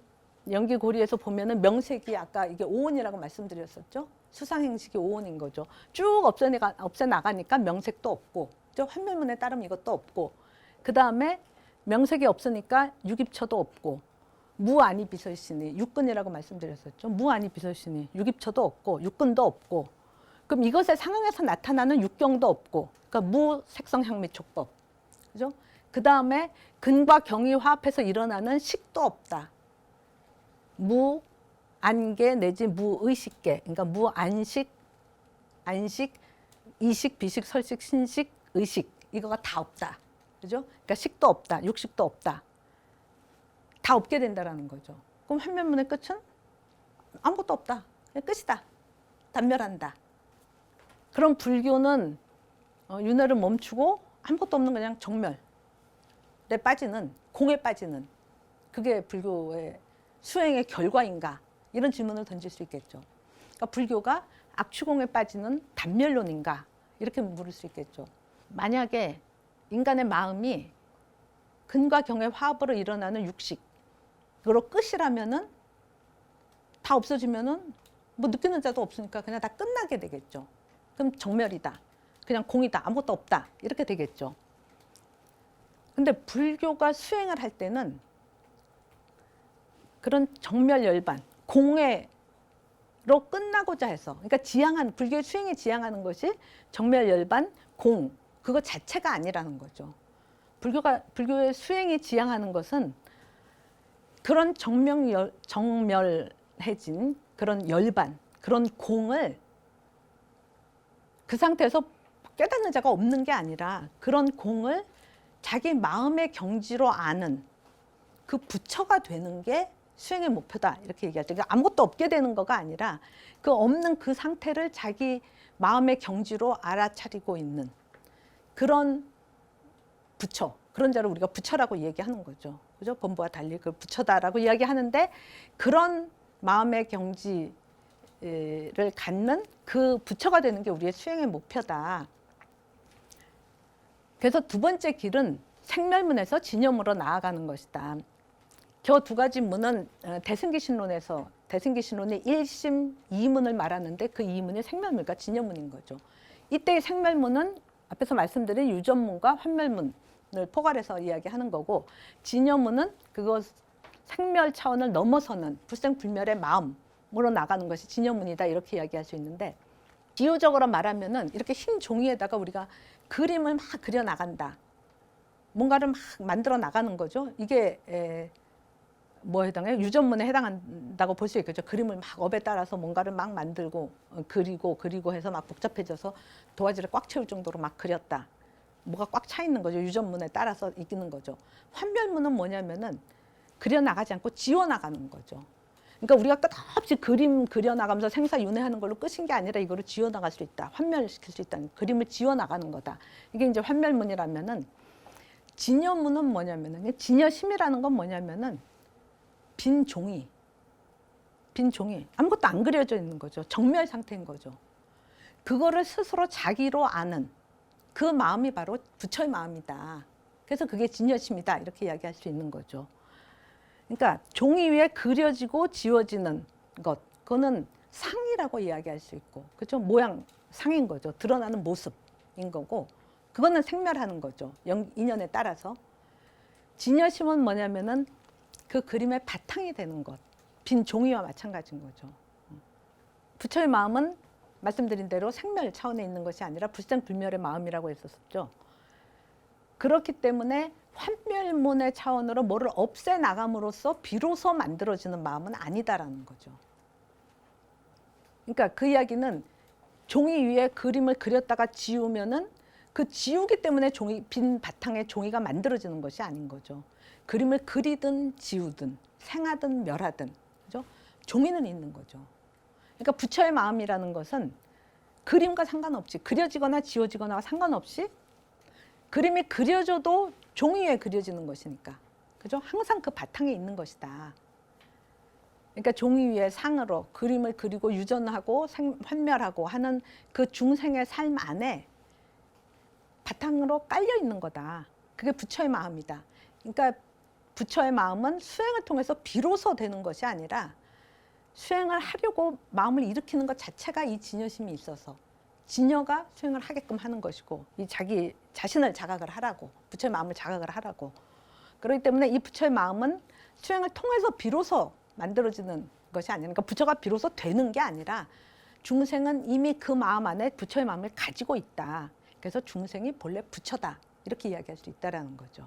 연기고리에서 보면은 명색이 아까 이게 오온이라고 말씀드렸었죠. 수상행식이 오온인 거죠. 쭉 없애나가니까 명색도 없고, 환멸문에 따르면 이것도 없고, 그 다음에 명색이 없으니까 유깁처도 없고, 무아니 비설신이 육근이라고 말씀드렸었죠. 무아니 비설신이 유깁처도 없고 육근도 없고, 그럼 이것의 상황에서 나타나는 육경도 없고, 그러니까 무색성향미촉법, 그죠? 그 다음에 근과 경이 화합해서 일어나는 식도 없다. 무안계 내지 무의식계, 그러니까 무안식, 안식, 이식, 비식, 설식, 신식, 의식, 이거가 다 없다. 그죠? 그러니까 식도 없다, 육식도 없다. 다 없게 된다라는 거죠. 그럼 환멸문의 끝은 아무것도 없다. 그냥 끝이다. 단멸한다. 그럼 불교는 윤회를 멈추고 아무것도 없는 그냥 정멸에 빠지는, 공에 빠지는, 그게 불교의 수행의 결과인가? 이런 질문을 던질 수 있겠죠. 그러니까 불교가 악취공에 빠지는 단멸론인가? 이렇게 물을 수 있겠죠. 만약에 인간의 마음이 근과 경의 화합으로 일어나는 육식으로 끝이라면은, 다 없어지면은 뭐 느끼는 자도 없으니까 그냥 다 끝나게 되겠죠. 그럼 정멸이다. 그냥 공이다. 아무것도 없다. 이렇게 되겠죠. 근데 불교가 수행을 할 때는 그런 정멸열반, 공회로 끝나고자 해서, 그러니까 불교의 수행이 지향하는 것이 정멸열반, 공, 그거 자체가 아니라는 거죠. 불교의 수행이 지향하는 것은 그런 정멸해진 그런 열반, 그런 공을 그 상태에서 깨닫는 자가 없는 게 아니라 그런 공을 자기 마음의 경지로 아는 그 부처가 되는 게 수행의 목표다, 이렇게 얘기하죠. 그러니까 아무것도 없게 되는 거가 아니라 그 없는 그 상태를 자기 마음의 경지로 알아차리고 있는 그런 부처, 그런 자를 우리가 부처라고 얘기하는 거죠. 그죠? 본부와 달리 그 부처다라고 이야기하는데, 그런 마음의 경지를 갖는 그 부처가 되는 게 우리의 수행의 목표다. 그래서 두 번째 길은 생멸문에서 진여문으로 나아가는 것이다. 저 두 가지 문은 대승기신론에서, 대승기신론이 1심 2문을 말하는데 그 2문이 생멸문과 진여문인 거죠. 이때의 생멸문은 앞에서 말씀드린 유전문과 환멸문을 포괄해서 이야기하는 거고, 진여문은 그것 생멸 차원을 넘어서는 불생불멸의 마음으로 나가는 것이 진여문이다, 이렇게 이야기할 수 있는데, 비유적으로 말하면은 이렇게 흰 종이에다가 우리가 그림을 막 그려 나간다, 뭔가를 막 만들어 나가는 거죠. 이게 뭐에 해당해요? 유전문에 해당한다고 볼 수 있겠죠. 그림을 막 업에 따라서 뭔가를 막 만들고 그리고 해서 막 복잡해져서 도화지를 꽉 채울 정도로 막 그렸다. 뭐가 꽉 차 있는 거죠. 유전문에 따라서 이기는 거죠. 환별문은 뭐냐면은 그려 나가지 않고 지워 나가는 거죠. 그러니까 우리가 끝없이 그림 그려 나가면서 생사윤회하는 걸로 끝인 게 아니라 이거를 지워 나갈 수 있다. 환멸시킬 수 있다는, 그림을 지워 나가는 거다. 이게 이제 환멸문이라면은, 진여문은 뭐냐면은, 진여심이라는 건 뭐냐면은 빈 종이 아무것도 안 그려져 있는 거죠. 정멸 상태인 거죠. 그거를 스스로 자기로 아는 그 마음이 바로 부처의 마음이다. 그래서 그게 진여심이다, 이렇게 이야기할 수 있는 거죠. 그러니까 종이 위에 그려지고 지워지는 것, 그거는 상이라고 이야기할 수 있고, 그렇죠? 모양, 상인 거죠. 드러나는 모습인 거고, 그거는 생멸하는 거죠. 인연에 따라서. 진여심은 뭐냐면은 그 그림의 바탕이 되는 것, 빈 종이와 마찬가지인 거죠. 부처의 마음은 말씀드린 대로 생멸 차원에 있는 것이 아니라 불생불멸의 마음이라고 했었죠. 그렇기 때문에 환멸문의 차원으로 뭐를 없애나감으로써 비로소 만들어지는 마음은 아니다라는 거죠. 그러니까 그 이야기는 종이 위에 그림을 그렸다가 지우면은 그 지우기 때문에 빈 바탕에 종이가 만들어지는 것이 아닌 거죠. 그림을 그리든 지우든 생하든 멸하든, 그죠? 종이는 있는 거죠. 그러니까 부처의 마음이라는 것은 그림과 상관없이, 그려지거나 지워지거나 상관없이 그림이 그려져도 종이 위에 그려지는 것이니까, 그죠? 항상 그 바탕에 있는 것이다. 그러니까 종이 위에 상으로 그림을 그리고 유전하고 환멸하고 하는 그 중생의 삶 안에 바탕으로 깔려 있는 거다. 그게 부처의 마음이다. 그러니까 부처의 마음은 수행을 통해서 비로소 되는 것이 아니라 수행을 하려고 마음을 일으키는 것 자체가 이 진여심이 있어서 진여가 수행을 하게끔 하는 것이고, 이 자기 자신을 자각을 하라고, 부처의 마음을 자각을 하라고. 그렇기 때문에 이 부처의 마음은 수행을 통해서 비로소 만들어지는 것이 아니라, 그러니까 부처가 비로소 되는 게 아니라 중생은 이미 그 마음 안에 부처의 마음을 가지고 있다. 그래서 중생이 본래 부처다. 이렇게 이야기할 수 있다라는 거죠.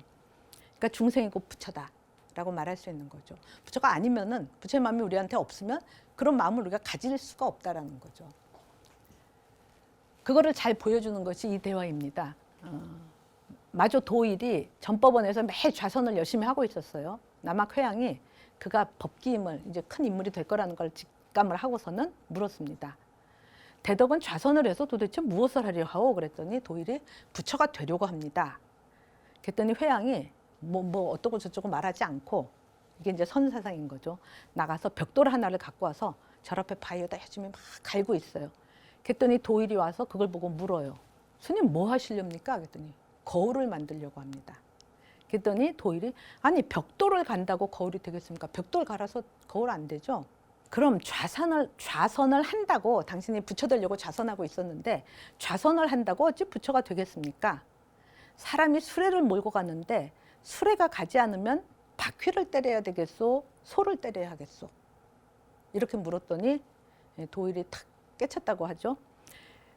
그러니까 중생이고 부처다라고 말할 수 있는 거죠. 부처가 아니면은 부처의 마음이 우리한테 없으면 그런 마음을 우리가 가질 수가 없다라는 거죠. 그거를 잘 보여주는 것이 이 대화입니다. 마조 도일이 전법원에서 매일 좌선을 열심히 하고 있었어요. 남학회양이 그가 법기임을 이제 큰 인물이 될 거라는 걸 직감을 하고서는 물었습니다. 대덕은 좌선을 해서 도대체 무엇을 하려 하오? 그랬더니 도일이 부처가 되려고 합니다. 그랬더니 회양이 뭐 어떠고 저쩌고 말하지 않고, 이게 이제 선사상인 거죠. 나가서 벽돌 하나를 갖고 와서 절 앞에 바위에다 열심히 막 갈고 있어요. 그랬더니 도일이 와서 그걸 보고 물어요. 스님 뭐 하시렵니까? 그랬더니 거울을 만들려고 합니다. 그랬더니 도일이 아니 벽돌을 간다고 거울이 되겠습니까? 벽돌 갈아서 거울 안 되죠. 그럼 좌선을 한다고, 당신이 부처 되려고 좌선하고 있었는데 좌선을 한다고 어찌 부처가 되겠습니까? 사람이 수레를 몰고 갔는데 수레가 가지 않으면 바퀴를 때려야 되겠소? 소를 때려야 하겠소? 이렇게 물었더니 도일이 탁 깨쳤다고 하죠.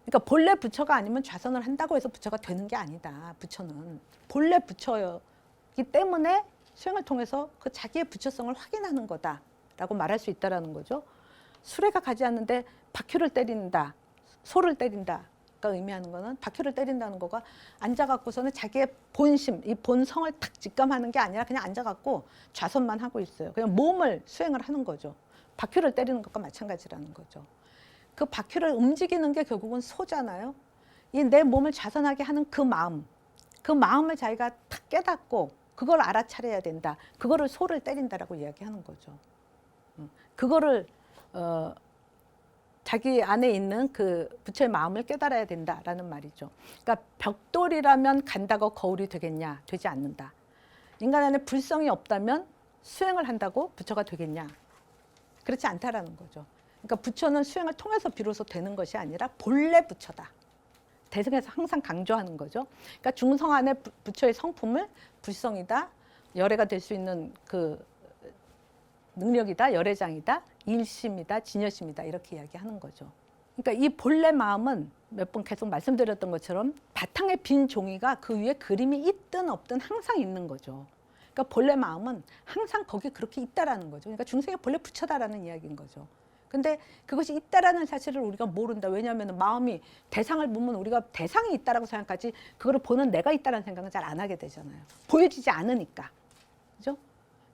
그러니까 본래 부처가 아니면 좌선을 한다고 해서 부처가 되는 게 아니다. 부처는 본래 부처이기 때문에 수행을 통해서 그 자기의 부처성을 확인하는 거다라고 말할 수 있다라는 거죠. 수레가 가지 않는데 바퀴를 때린다, 소를 때린다가 의미하는 거는, 바퀴를 때린다는 거가 앉아갖고서는 자기의 본심, 이 본성을 탁 직감하는 게 아니라 그냥 앉아갖고 좌선만 하고 있어요. 그냥 몸을 수행을 하는 거죠. 바퀴를 때리는 것과 마찬가지라는 거죠. 그 바퀴를 움직이는 게 결국은 소잖아요. 이 내 몸을 좌선하게 하는 그 마음을 자기가 탁 깨닫고 그걸 알아차려야 된다. 그거를 소를 때린다라고 이야기하는 거죠. 그거를 자기 안에 있는 그 부처의 마음을 깨달아야 된다라는 말이죠. 그러니까 벽돌이라면 간다고 거울이 되겠냐? 되지 않는다. 인간 안에 불성이 없다면 수행을 한다고 부처가 되겠냐? 그렇지 않다라는 거죠. 그러니까 부처는 수행을 통해서 비로소 되는 것이 아니라 본래 부처다. 대승에서 항상 강조하는 거죠. 그러니까 중성 안에 부처의 성품을 불성이다, 열애가 될 수 있는 그 능력이다, 열애장이다, 일심이다, 진여심이다, 이렇게 이야기하는 거죠. 그러니까 이 본래 마음은 몇 번 계속 말씀드렸던 것처럼 바탕에 빈 종이가 그 위에 그림이 있든 없든 항상 있는 거죠. 그러니까 본래 마음은 항상 거기 그렇게 있다라는 거죠. 그러니까 중생이 본래 부처다라는 이야기인 거죠. 근데 그것이 있다라는 사실을 우리가 모른다. 왜냐하면 마음이 대상을 보면 우리가 대상이 있다라고 생각하지, 그거를 보는 내가 있다라는 생각은 잘 안 하게 되잖아요. 보여지지 않으니까. 그죠?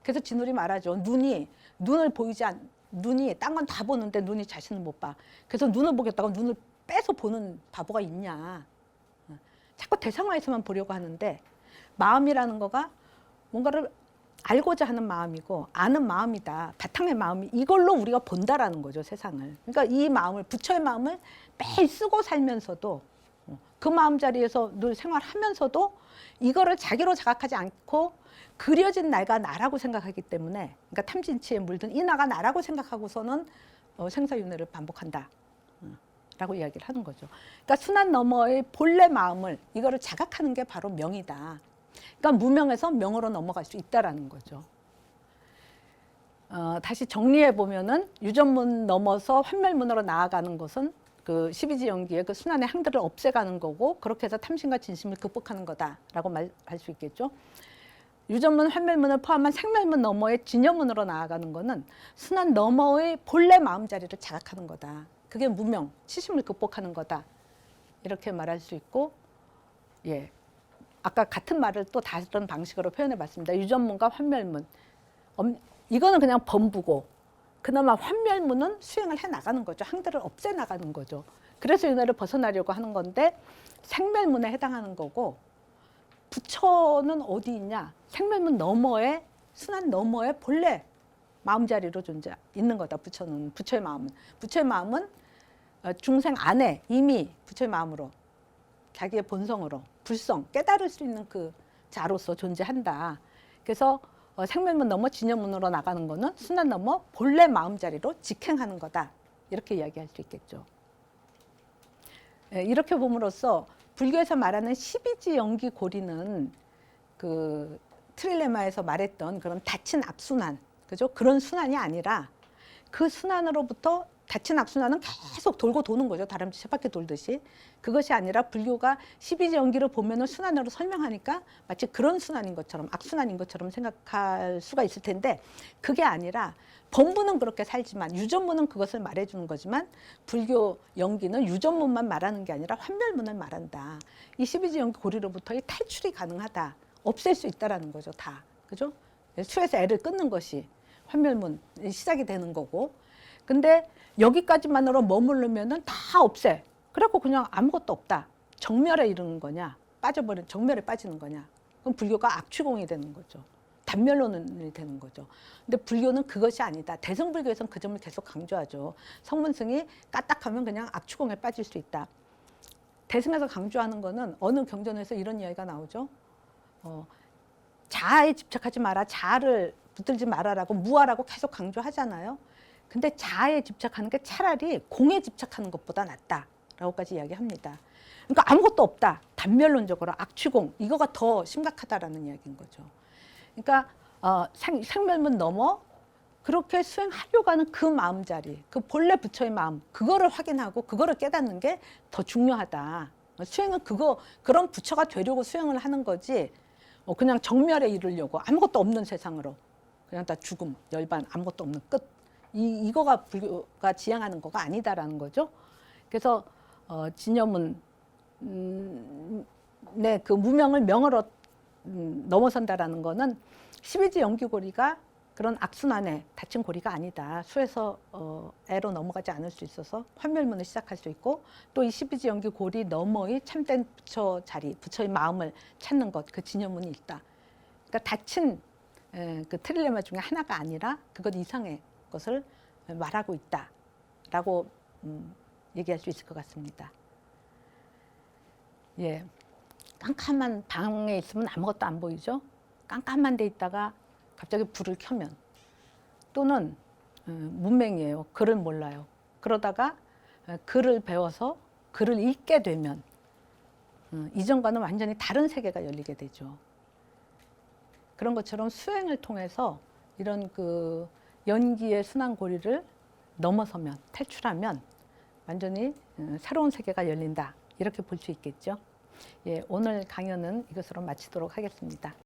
그래서 진울이 말하죠. 눈이 딴 건 다 보는데 눈이 자신을 못 봐. 그래서 눈을 보겠다고 눈을 빼서 보는 바보가 있냐. 자꾸 대상화해서만 보려고 하는데, 마음이라는 거가 뭔가를 알고자 하는 마음이고 아는 마음이다. 바탕의 마음이 이걸로 우리가 본다라는 거죠, 세상을. 그러니까 이 마음을, 부처의 마음을 매일 쓰고 살면서도, 그 마음자리에서 늘 생활하면서도 이거를 자기로 자각하지 않고 그려진 나가 나라고 생각하기 때문에, 그러니까 탐진치에 물든 이 나가 나라고 생각하고서는 생사윤회를 반복한다 라고 이야기를 하는 거죠. 그러니까 순환 너머의 본래 마음을, 이거를 자각하는 게 바로 명이다. 그러니까 무명에서 명으로 넘어갈 수 있다라는 거죠. 다시 정리해 보면은 유전문 넘어서 환멸문으로 나아가는 것은 그 12지연기의 그 순환의 항들을 없애가는 거고, 그렇게 해서 탐심과 진심을 극복하는 거다라고 말할 수 있겠죠. 유전문, 환멸문을 포함한 생멸문 너머의 진여문으로 나아가는 거는 순환 너머의 본래 마음자리를 자각하는 거다. 그게 무명, 치심을 극복하는 거다. 이렇게 말할 수 있고, 예. 아까 같은 말을 또 다른 방식으로 표현해 봤습니다. 유전문과 환멸문. 이거는 그냥 범부고, 그나마 환멸문은 수행을 해 나가는 거죠. 항들을 없애 나가는 거죠. 그래서 윤회를 벗어나려고 하는 건데, 생멸문에 해당하는 거고, 부처는 어디 있냐? 생멸문 너머에, 순환 너머에 본래 마음자리로 있는 거다. 부처는, 부처의 마음은 중생 안에 이미 부처의 마음으로, 자기의 본성으로 불성, 깨달을 수 있는 그 자로서 존재한다. 그래서 생멸문 넘어 진여문으로 나가는 거는 순환 넘어 본래 마음자리로 직행하는 거다. 이렇게 이야기할 수 있겠죠. 이렇게 봄으로써 불교에서 말하는 12지 연기 고리는 그 트릴레마에서 말했던 그런 닫힌 앞순환, 그죠? 그런 순환이 아니라 그 순환으로부터 닫힌 악순환은 계속 돌고 도는 거죠. 다람쥐 쳇바퀴 돌듯이. 그것이 아니라 불교가 12지 연기를 보면은 순환으로 설명하니까 마치 그런 순환인 것처럼, 악순환인 것처럼 생각할 수가 있을 텐데, 그게 아니라 본부는 그렇게 살지만 유전문은 그것을 말해주는 거지만, 불교 연기는 유전문만 말하는 게 아니라 환멸문을 말한다. 이 12지 연기 고리로부터의 탈출이 가능하다. 없앨 수 있다라는 거죠, 다. 그죠? 수에서 애를 끊는 것이 환멸문 시작이 되는 거고. 근데 여기까지만으로 머무르면은 다 없애. 그래갖고 그냥 아무것도 없다. 정멸에 이르는 거냐? 빠져버린 정멸에 빠지는 거냐? 그럼 불교가 악취공이 되는 거죠. 단멸론이 되는 거죠. 근데 불교는 그것이 아니다. 대승불교에서는 그 점을 계속 강조하죠. 성문승이 까딱하면 그냥 악취공에 빠질 수 있다. 대승에서 강조하는 거는 어느 경전에서 이런 이야기가 나오죠. 자아에 집착하지 마라. 자아를 붙들지 말아라고 무아라고 계속 강조하잖아요. 근데 자아에 집착하는 게 차라리 공에 집착하는 것보다 낫다라고까지 이야기합니다. 그러니까 아무것도 없다. 단멸론적으로 악취공 이거가 더 심각하다라는 이야기인 거죠. 그러니까 생멸문 넘어 그렇게 수행하려고 하는 그 마음자리, 그 본래 부처의 마음, 그거를 확인하고 그거를 깨닫는 게 더 중요하다. 수행은 그런 부처가 되려고 수행을 하는 거지, 그냥 정멸에 이르려고 아무것도 없는 세상으로 그냥 다 죽음, 열반, 아무것도 없는 끝. 이거가 불교가 지향하는 거가 아니다라는 거죠. 그래서 진여문 그 무명을 명으로 넘어선다라는 거는 12지 연기고리가 그런 악순환에 닫힌 고리가 아니다. 수에서 애로 넘어가지 않을 수 있어서 환멸문을 시작할 수 있고, 또 이 12지 연기고리 너머의 참된 부처 자리, 부처의 마음을 찾는 것, 그 진여문이 있다. 그러니까 닫힌 그 트릴레마 중에 하나가 아니라 그것 이상의 것을 말하고 있다라고 얘기할 수 있을 것 같습니다. 예, 깜깜한 방에 있으면 아무것도 안 보이죠. 깜깜한 데 있다가 갑자기 불을 켜면, 또는 문맹이에요. 글을 몰라요. 그러다가 글을 배워서 글을 읽게 되면 이전과는 완전히 다른 세계가 열리게 되죠. 그런 것처럼 수행을 통해서 이런 그 연기의 순환고리를 넘어서면, 탈출하면 완전히 새로운 세계가 열린다. 이렇게 볼 수 있겠죠. 예, 오늘 강연은 이것으로 마치도록 하겠습니다.